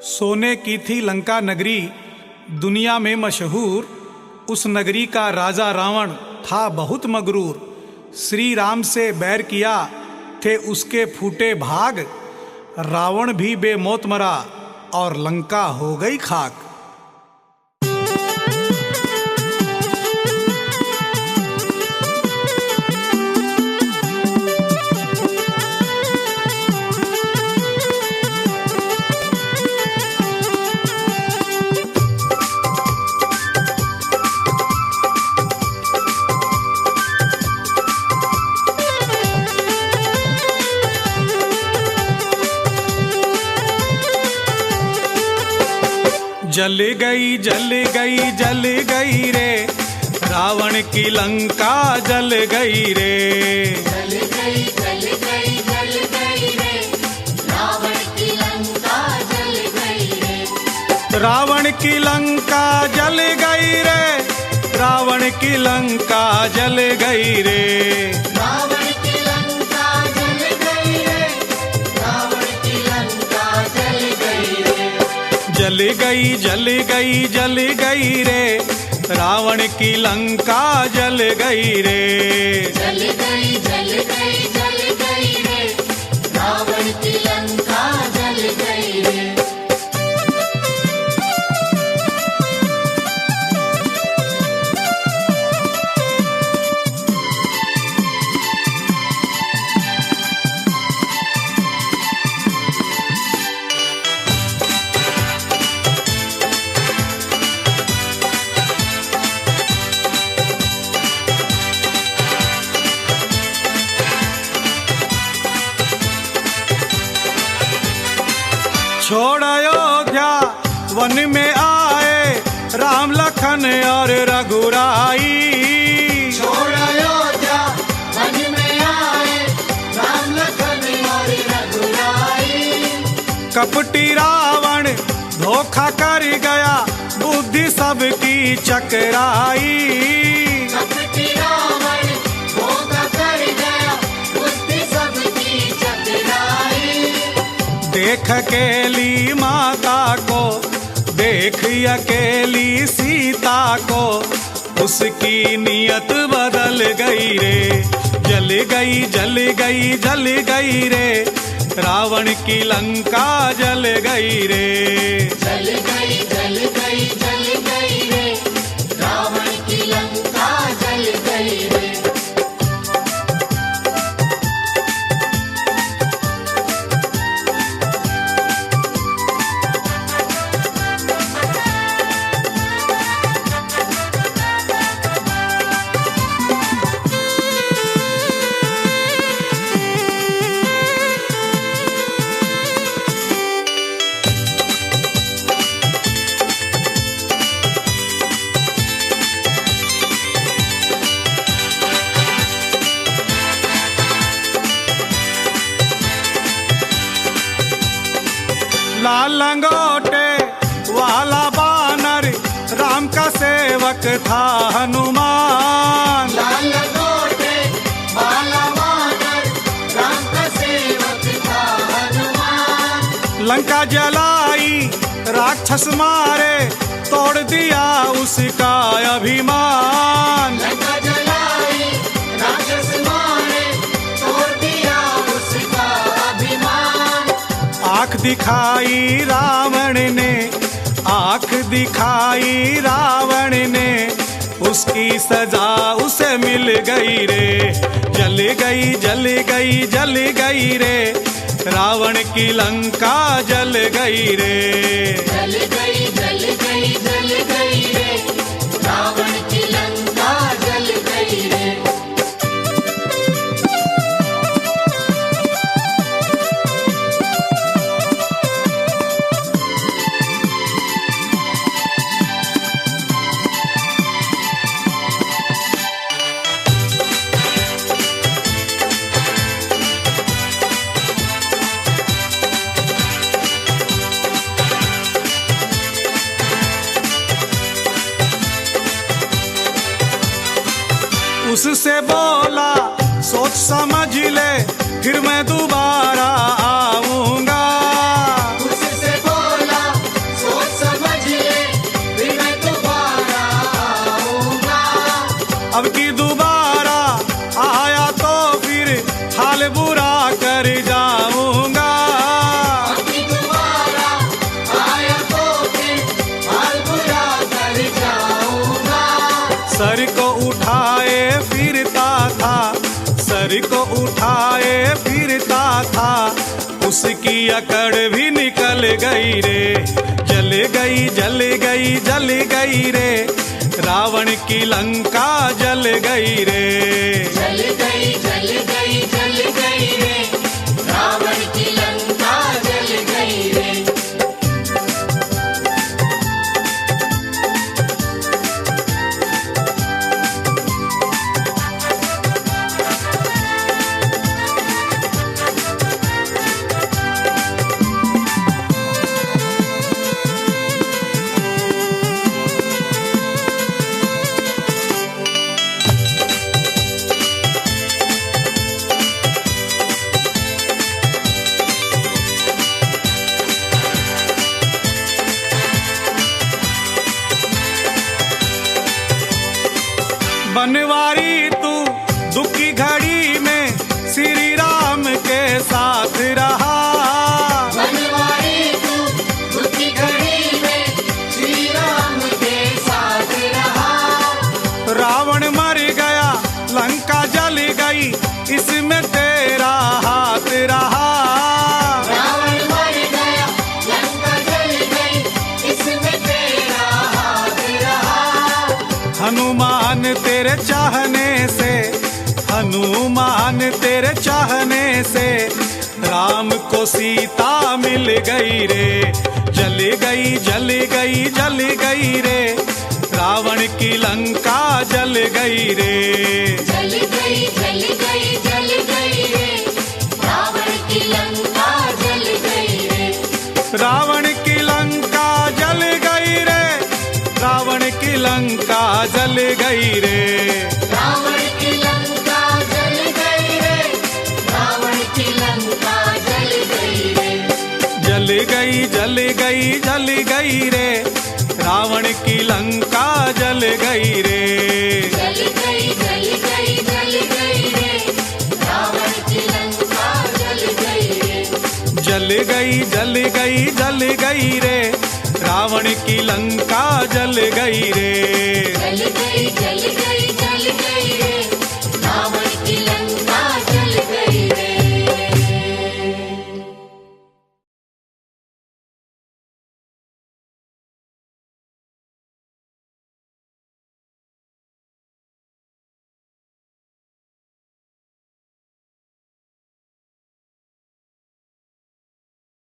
सोने की थी लंका नगरी, दुनिया में मशहूर। उस नगरी का राजा रावण था बहुत मगरूर। श्री राम से बैर किया, थे उसके फूटे भाग। रावण भी बेमौत मरा और लंका हो गई खाक। जल गई जल गई जल गई रे, रावण की लंका जल गई रे। जल गई जल गई जल गई रे, रावण की लंका जल गई रे। रावण की लंका जल गई रे, रावण की लंका जल गई रे। रावण की लंका जल गई रे, रावण की लंका जल गई रे। जल गई जल गई जल गई रे, रावण की लंका जल गई रे। जल गई जल गई जल गई रे, रावण की लंका जल गई रे। छोड़ अयोध्या वन में आए, राम लखन और रघुराई। छोड़ अयोध्या वन में आए, राम लखन और रघुराई। कपटी रावण धोखा कर गया, बुद्धि सबकी चकराई। कपटी रावण धोखा कर गया, बुद्धि सबकी चकराई। देख अकेली माता को, देख अकेली सीता को, उसकी नियत बदल गई रे। जल गई जल गई जल गई रे, रावण की लंका जल गई रे। जल गई जल गई जल गई रे, रावण की लंका जल गई रे। लाल लंगोटे वाला बानर, राम का सेवक था हनुमान। लाल लंगोटे वाला बानर, राम का सेवक था हनुमान। लंका जलाई राक्षस मारे, तोड़ दिया उसका अभिमान। लंका जलाई राक्षस मारे, तोड़ दिया उसका अभिमान। आँख दिखाई रावण ने, आँख दिखाई रावण ने, उसकी सजा उसे मिल गई रे। जल गई जल गई जल गई रे, रावण की लंका जल गई रे। जल गई जल गई जल गई रे, रावण की लंका जल गई रे। उससे बोला सोच समझ ले, फिर मैं दोबारा आऊंगा। उससे बोला मर जाऊंगा। अभी दोबारा आया तो फिर हाल बुरा कर जाऊंगा। सर को उठाए फिरता था, सर को उठाए फिरता था, उसकी अकड़ भी निकल गई रे। जल गई जल गई जल गई रे, रावण की लंका जल गई रे। जल गई जल गई जल गई रे, रावण की लंका जल गई रे। बनवारी तू दुख की घड़ी में श्री राम के साथ रहा। बनवारी तू दुख की घड़ी में श्री राम के साथ रहा। रावण मर गया लंका जल गई, इसमें तेरा हाथ रहा। रावण मर गया लंका जल गई, इसमें तेरा हाथ रहा। हनुमान तेरे चाहने से, हनुमान तेरे चाहने से, राम को सीता मिल गई रे। जल गई जल गई जल गई रे, रावण की लंका जल गई रे। जल गई जल गई जल गई रे, रावण की लंका जल गई रे। रावण की लंका जल गई रे, रावण की लंका जल गई रे। रावण की लंका जल गई रे, रावण की लंका जल गई रे। जल गई जल गई जल गई रे, रावण की लंका जल गई रे। जल गई जल गई जल गई रे, रावण की लंका जल गई रे। जल गई जल गई जल गई रे, रावण की लंका जल गई रे। जल गई जल